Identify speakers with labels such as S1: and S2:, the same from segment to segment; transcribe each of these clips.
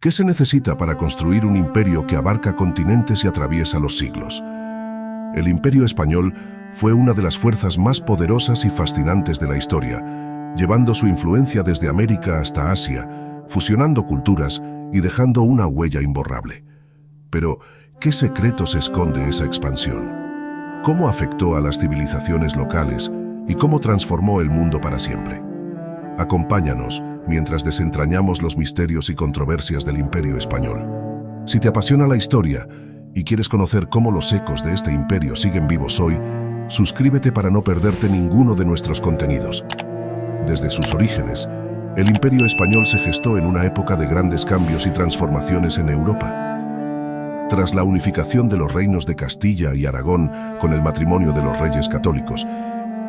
S1: ¿Qué se necesita para construir un imperio que abarca continentes y atraviesa los siglos? El Imperio Español fue una de las fuerzas más poderosas y fascinantes de la historia, llevando su influencia desde América hasta Asia, fusionando culturas y dejando una huella imborrable. Pero, ¿qué secretos esconde esa expansión? ¿Cómo afectó a las civilizaciones locales y cómo transformó el mundo para siempre? Acompáñanos mientras desentrañamos los misterios y controversias del Imperio Español. Si te apasiona la historia y quieres conocer cómo los ecos de este imperio siguen vivos hoy, suscríbete para no perderte ninguno de nuestros contenidos. Desde sus orígenes, el Imperio Español se gestó en una época de grandes cambios y transformaciones en Europa. Tras la unificación de los reinos de Castilla y Aragón con el matrimonio de los reyes católicos,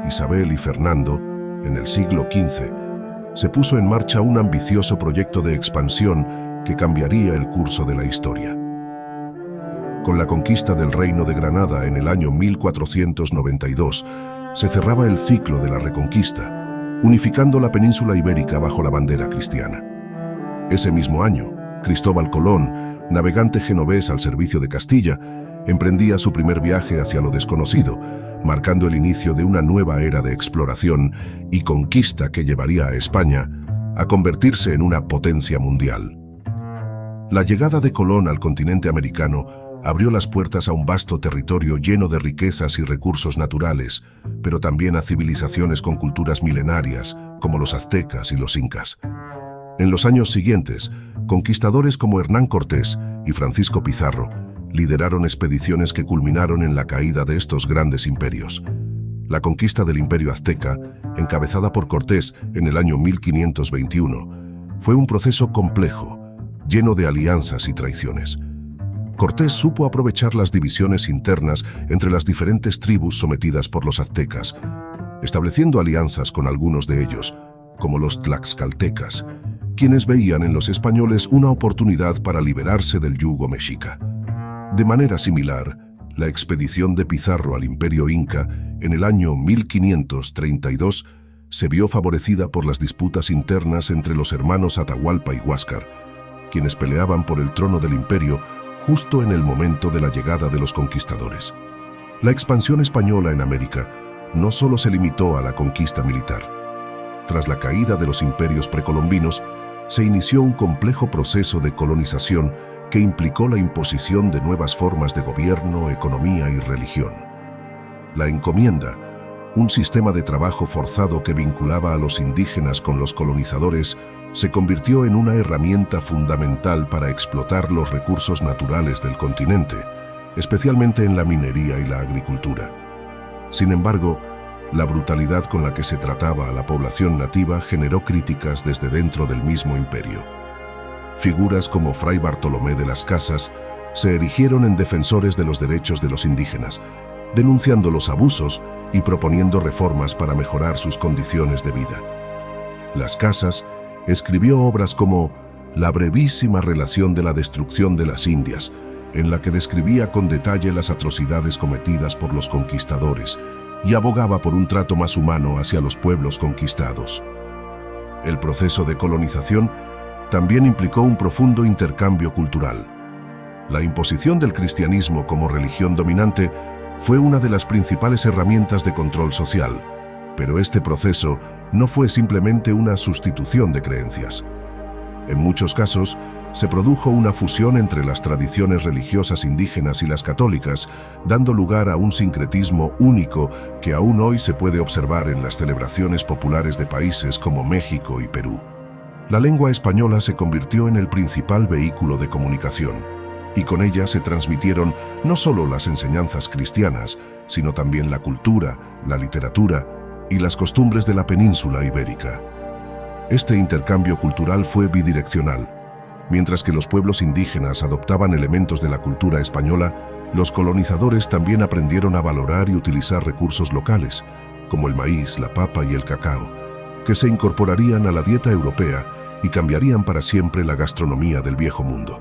S1: Isabel y Fernando, en el siglo XV, se puso en marcha un ambicioso proyecto de expansión que cambiaría el curso de la historia. Con la conquista del Reino de Granada en el año 1492, se cerraba el ciclo de la Reconquista, unificando la península ibérica bajo la bandera cristiana. Ese mismo año, Cristóbal Colón, navegante genovés al servicio de Castilla, emprendía su primer viaje hacia lo desconocido, marcando el inicio de una nueva era de exploración y conquista que llevaría a España a convertirse en una potencia mundial. La llegada de Colón al continente americano abrió las puertas a un vasto territorio lleno de riquezas y recursos naturales, pero también a civilizaciones con culturas milenarias, como los aztecas y los incas. En los años siguientes, conquistadores como Hernán Cortés y Francisco Pizarro lideraron expediciones que culminaron en la caída de estos grandes imperios. La conquista del Imperio Azteca, encabezada por Cortés en el año 1521, fue un proceso complejo, lleno de alianzas y traiciones. Cortés supo aprovechar las divisiones internas entre las diferentes tribus sometidas por los aztecas, estableciendo alianzas con algunos de ellos, como los tlaxcaltecas, quienes veían en los españoles una oportunidad para liberarse del yugo mexica. De manera similar, la expedición de Pizarro al Imperio Inca en el año 1532 se vio favorecida por las disputas internas entre los hermanos Atahualpa y Huáscar, quienes peleaban por el trono del imperio justo en el momento de la llegada de los conquistadores. La expansión española en América no solo se limitó a la conquista militar. Tras la caída de los imperios precolombinos, se inició un complejo proceso de colonización que implicó la imposición de nuevas formas de gobierno, economía y religión. La encomienda, un sistema de trabajo forzado que vinculaba a los indígenas con los colonizadores, se convirtió en una herramienta fundamental para explotar los recursos naturales del continente, especialmente en la minería y la agricultura. Sin embargo, la brutalidad con la que se trataba a la población nativa generó críticas desde dentro del mismo imperio. Figuras como Fray Bartolomé de las Casas se erigieron en defensores de los derechos de los indígenas, denunciando los abusos y proponiendo reformas para mejorar sus condiciones de vida. Las Casas escribió obras como La brevísima relación de la destrucción de las Indias, en la que describía con detalle las atrocidades cometidas por los conquistadores y abogaba por un trato más humano hacia los pueblos conquistados. El proceso de colonización también implicó un profundo intercambio cultural. La imposición del cristianismo como religión dominante fue una de las principales herramientas de control social, pero este proceso no fue simplemente una sustitución de creencias. En muchos casos, se produjo una fusión entre las tradiciones religiosas indígenas y las católicas, dando lugar a un sincretismo único que aún hoy se puede observar en las celebraciones populares de países como México y Perú. La lengua española se convirtió en el principal vehículo de comunicación, y con ella se transmitieron no solo las enseñanzas cristianas, sino también la cultura, la literatura y las costumbres de la península ibérica. Este intercambio cultural fue bidireccional. Mientras que los pueblos indígenas adoptaban elementos de la cultura española, los colonizadores también aprendieron a valorar y utilizar recursos locales, como el maíz, la papa y el cacao, que se incorporarían a la dieta europea y cambiarían para siempre la gastronomía del viejo mundo.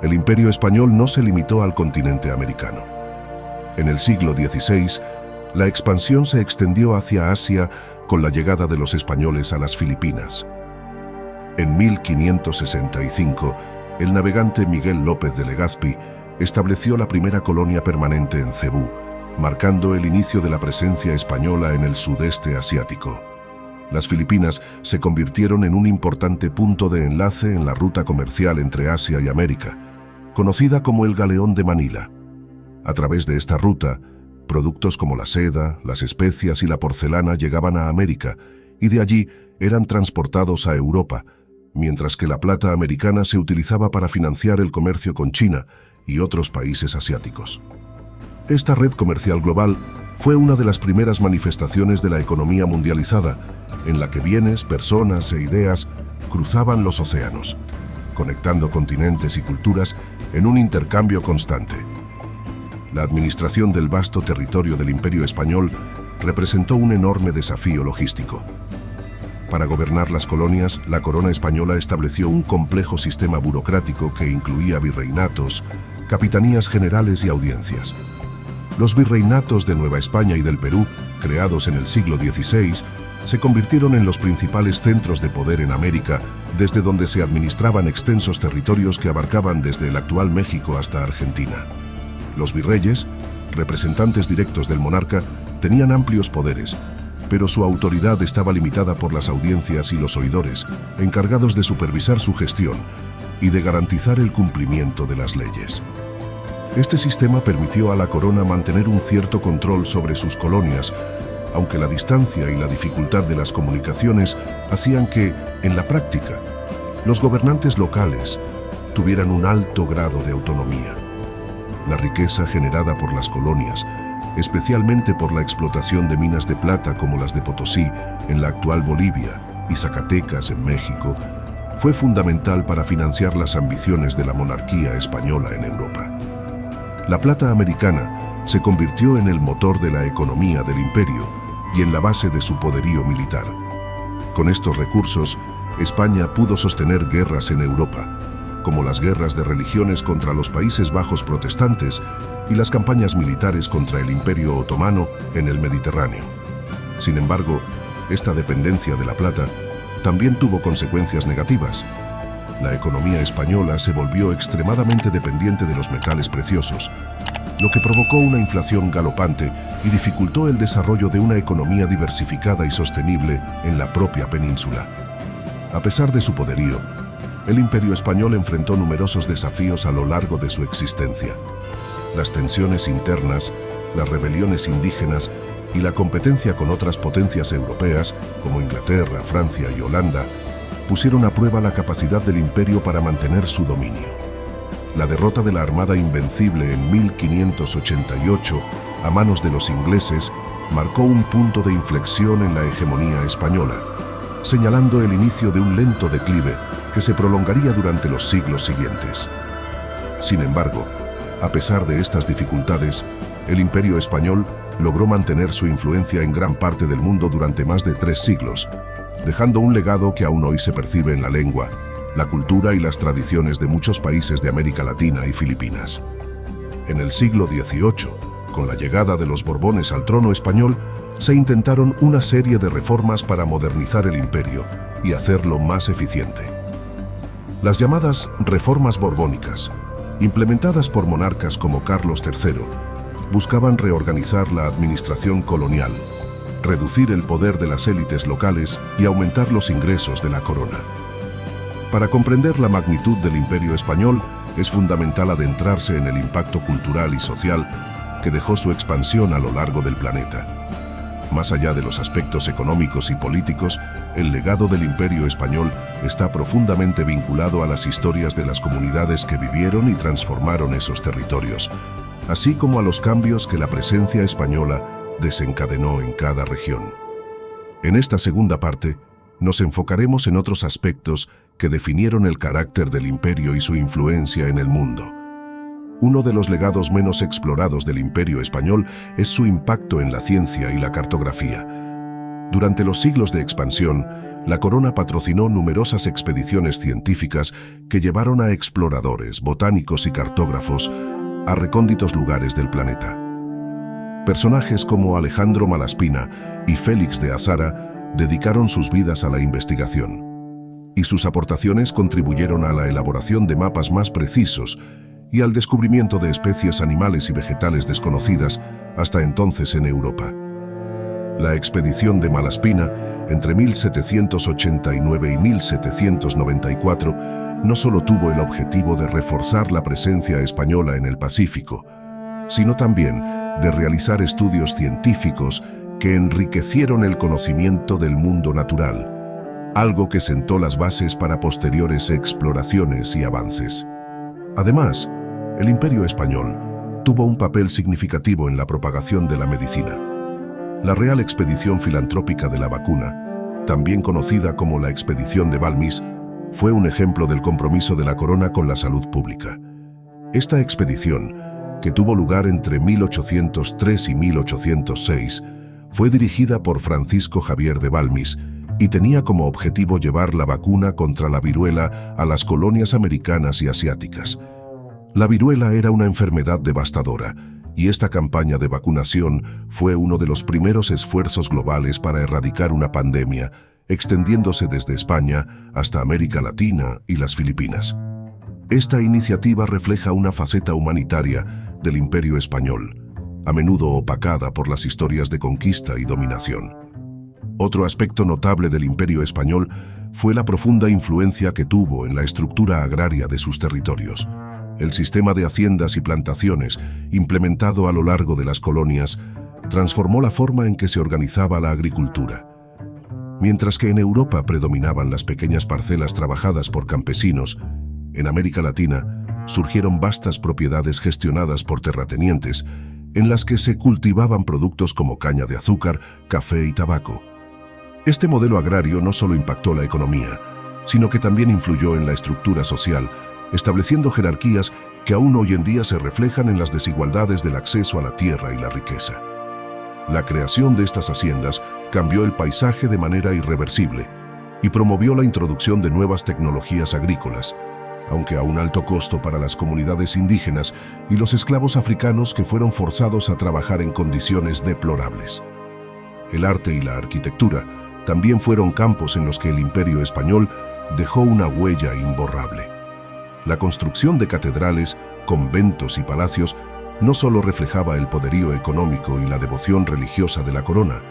S1: El Imperio Español no se limitó al continente americano. En el siglo XVI, la expansión se extendió hacia Asia con la llegada de los españoles a las Filipinas. En 1565, el navegante Miguel López de Legazpi estableció la primera colonia permanente en Cebú, marcando el inicio de la presencia española en el sudeste asiático. Las Filipinas se convirtieron en un importante punto de enlace en la ruta comercial entre Asia y América, conocida como el Galeón de Manila. A través de esta ruta, productos como la seda, las especias y la porcelana llegaban a América y de allí eran transportados a Europa, mientras que la plata americana se utilizaba para financiar el comercio con China y otros países asiáticos. Esta red comercial global fue una de las primeras manifestaciones de la economía mundializada, en la que bienes, personas e ideas cruzaban los océanos, conectando continentes y culturas en un intercambio constante. La administración del vasto territorio del Imperio Español representó un enorme desafío logístico. Para gobernar las colonias, la corona española estableció un complejo sistema burocrático que incluía virreinatos, capitanías generales y audiencias. Los virreinatos de Nueva España y del Perú, creados en el siglo XVI, se convirtieron en los principales centros de poder en América, desde donde se administraban extensos territorios que abarcaban desde el actual México hasta Argentina. Los virreyes, representantes directos del monarca, tenían amplios poderes, pero su autoridad estaba limitada por las audiencias y los oidores, encargados de supervisar su gestión y de garantizar el cumplimiento de las leyes. Este sistema permitió a la corona mantener un cierto control sobre sus colonias, aunque la distancia y la dificultad de las comunicaciones hacían que, en la práctica, los gobernantes locales tuvieran un alto grado de autonomía. La riqueza generada por las colonias, especialmente por la explotación de minas de plata como las de Potosí en la actual Bolivia y Zacatecas en México, fue fundamental para financiar las ambiciones de la monarquía española en Europa. La plata americana se convirtió en el motor de la economía del imperio y en la base de su poderío militar. Con estos recursos, España pudo sostener guerras en Europa, como las guerras de religiones contra los Países Bajos protestantes y las campañas militares contra el Imperio Otomano en el Mediterráneo. Sin embargo, esta dependencia de la plata también tuvo consecuencias negativas. La economía española se volvió extremadamente dependiente de los metales preciosos, lo que provocó una inflación galopante y dificultó el desarrollo de una economía diversificada y sostenible en la propia península. A pesar de su poderío, el Imperio Español enfrentó numerosos desafíos a lo largo de su existencia. Las tensiones internas, las rebeliones indígenas y la competencia con otras potencias europeas, como Inglaterra, Francia y Holanda, pusieron a prueba la capacidad del imperio para mantener su dominio. La derrota de la Armada Invencible en 1588 a manos de los ingleses marcó un punto de inflexión en la hegemonía española, señalando el inicio de un lento declive que se prolongaría durante los siglos siguientes. Sin embargo, a pesar de estas dificultades, el Imperio Español logró mantener su influencia en gran parte del mundo durante más de 3 siglos, dejando un legado que aún hoy se percibe en la lengua, la cultura y las tradiciones de muchos países de América Latina y Filipinas. En el siglo XVIII, con la llegada de los Borbones al trono español, se intentaron una serie de reformas para modernizar el imperio y hacerlo más eficiente. Las llamadas reformas borbónicas, implementadas por monarcas como Carlos III, buscaban reorganizar la administración colonial, reducir el poder de las élites locales y aumentar los ingresos de la corona. Para comprender la magnitud del Imperio Español, es fundamental adentrarse en el impacto cultural y social que dejó su expansión a lo largo del planeta. Más allá de los aspectos económicos y políticos, el legado del Imperio Español está profundamente vinculado a las historias de las comunidades que vivieron y transformaron esos territorios, así como a los cambios que la presencia española desencadenó en cada región. En esta segunda parte, nos enfocaremos en otros aspectos que definieron el carácter del imperio y su influencia en el mundo. Uno de los legados menos explorados del Imperio Español es su impacto en la ciencia y la cartografía. Durante los siglos de expansión, la corona patrocinó numerosas expediciones científicas que llevaron a exploradores, botánicos y cartógrafos a recónditos lugares del planeta. Personajes como Alejandro Malaspina y Félix de Azara dedicaron sus vidas a la investigación. y sus aportaciones contribuyeron a la elaboración de mapas más precisos y al descubrimiento de especies animales y vegetales desconocidas hasta entonces en Europa. La expedición de Malaspina, entre 1789 y 1794, no solo tuvo el objetivo de reforzar la presencia española en el Pacífico, sino también de realizar estudios científicos que enriquecieron el conocimiento del mundo natural, algo que sentó las bases para posteriores exploraciones y avances. Además, el Imperio Español tuvo un papel significativo en la propagación de la medicina. La Real Expedición Filantrópica de la Vacuna, también conocida como la Expedición de Balmis, fue un ejemplo del compromiso de la corona con la salud pública. Esta expedición, que tuvo lugar entre 1803 y 1806, fue dirigida por Francisco Javier de Balmis y tenía como objetivo llevar la vacuna contra la viruela a las colonias americanas y asiáticas. La viruela era una enfermedad devastadora, y esta campaña de vacunación fue uno de los primeros esfuerzos globales para erradicar una pandemia, extendiéndose desde España hasta América Latina y las Filipinas. Esta iniciativa refleja una faceta humanitaria del Imperio Español, a menudo opacada por las historias de conquista y dominación. Otro aspecto notable del Imperio Español fue la profunda influencia que tuvo en la estructura agraria de sus territorios. El sistema de haciendas y plantaciones, implementado a lo largo de las colonias, transformó la forma en que se organizaba la agricultura. Mientras que en Europa predominaban las pequeñas parcelas trabajadas por campesinos, en América Latina surgieron vastas propiedades gestionadas por terratenientes, en las que se cultivaban productos como caña de azúcar, café y tabaco. Este modelo agrario no solo impactó la economía, sino que también influyó en la estructura social, estableciendo jerarquías que aún hoy en día se reflejan en las desigualdades del acceso a la tierra y la riqueza. La creación de estas haciendas cambió el paisaje de manera irreversible y promovió la introducción de nuevas tecnologías agrícolas, aunque a un alto costo para las comunidades indígenas y los esclavos africanos que fueron forzados a trabajar en condiciones deplorables. El arte y la arquitectura también fueron campos en los que el Imperio Español dejó una huella imborrable. La construcción de catedrales, conventos y palacios no solo reflejaba el poderío económico y la devoción religiosa de la corona,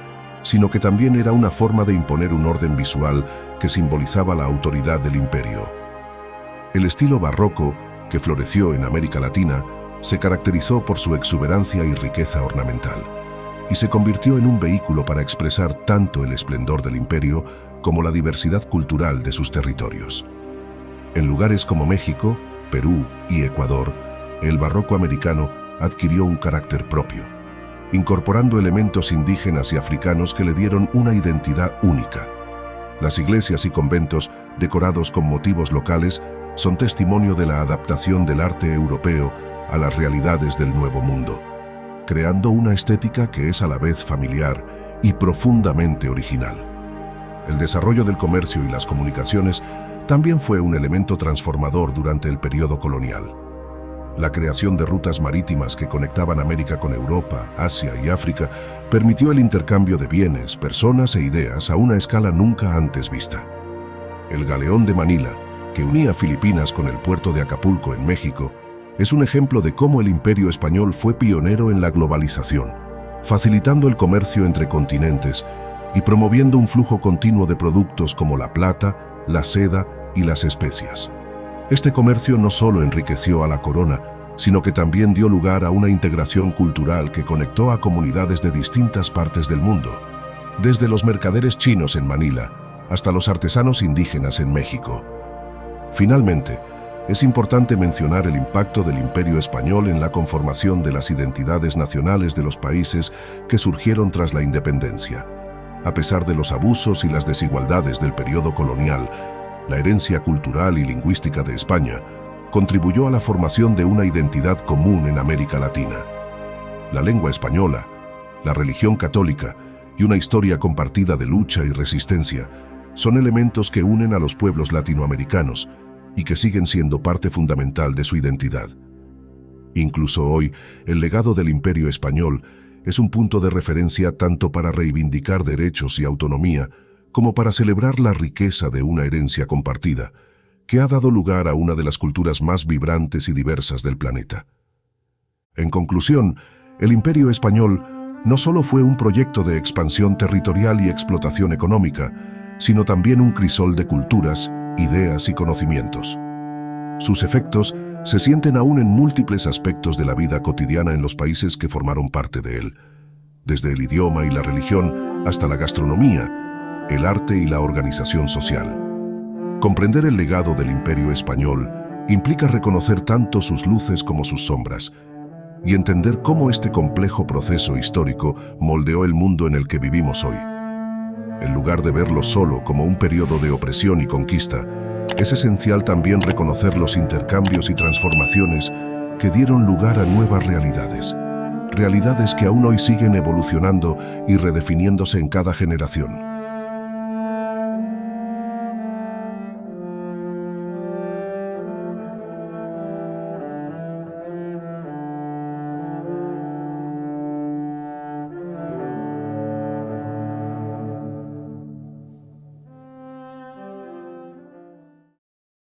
S1: sino que también era una forma de imponer un orden visual que simbolizaba la autoridad del imperio. El estilo barroco, que floreció en América Latina, se caracterizó por su exuberancia y riqueza ornamental, y se convirtió en un vehículo para expresar tanto el esplendor del imperio como la diversidad cultural de sus territorios. En lugares como México, Perú y Ecuador, el barroco americano adquirió un carácter propio, incorporando elementos indígenas y africanos que le dieron una identidad única. Las iglesias y conventos, decorados con motivos locales, son testimonio de la adaptación del arte europeo a las realidades del Nuevo Mundo, creando una estética que es a la vez familiar y profundamente original. El desarrollo del comercio y las comunicaciones también fue un elemento transformador durante el periodo colonial. La creación de rutas marítimas que conectaban América con Europa, Asia y África permitió el intercambio de bienes, personas e ideas a una escala nunca antes vista. El galeón de Manila, que unía Filipinas con el puerto de Acapulco en México, es un ejemplo de cómo el Imperio Español fue pionero en la globalización, facilitando el comercio entre continentes y promoviendo un flujo continuo de productos como la plata, la seda y las especias. Este comercio no solo enriqueció a la corona, sino que también dio lugar a una integración cultural que conectó a comunidades de distintas partes del mundo, desde los mercaderes chinos en Manila hasta los artesanos indígenas en México. Finalmente, es importante mencionar el impacto del Imperio Español en la conformación de las identidades nacionales de los países que surgieron tras la independencia. A pesar de los abusos y las desigualdades del periodo colonial, la herencia cultural y lingüística de España contribuyó a la formación de una identidad común en América Latina. La lengua española, la religión católica y una historia compartida de lucha y resistencia son elementos que unen a los pueblos latinoamericanos y que siguen siendo parte fundamental de su identidad. Incluso hoy, el legado del Imperio Español es un punto de referencia tanto para reivindicar derechos y autonomía como para celebrar la riqueza de una herencia compartida, que ha dado lugar a una de las culturas más vibrantes y diversas del planeta. En conclusión, el Imperio Español no solo fue un proyecto de expansión territorial y explotación económica, sino también un crisol de culturas, ideas y conocimientos. Sus efectos se sienten aún en múltiples aspectos de la vida cotidiana en los países que formaron parte de él, desde el idioma y la religión hasta la gastronomía, el arte y la organización social. Comprender el legado del Imperio Español implica reconocer tanto sus luces como sus sombras, y entender cómo este complejo proceso histórico moldeó el mundo en el que vivimos hoy. En lugar de verlo solo como un periodo de opresión y conquista, es esencial también reconocer los intercambios y transformaciones que dieron lugar a nuevas realidades que aún hoy siguen evolucionando y redefiniéndose en cada generación.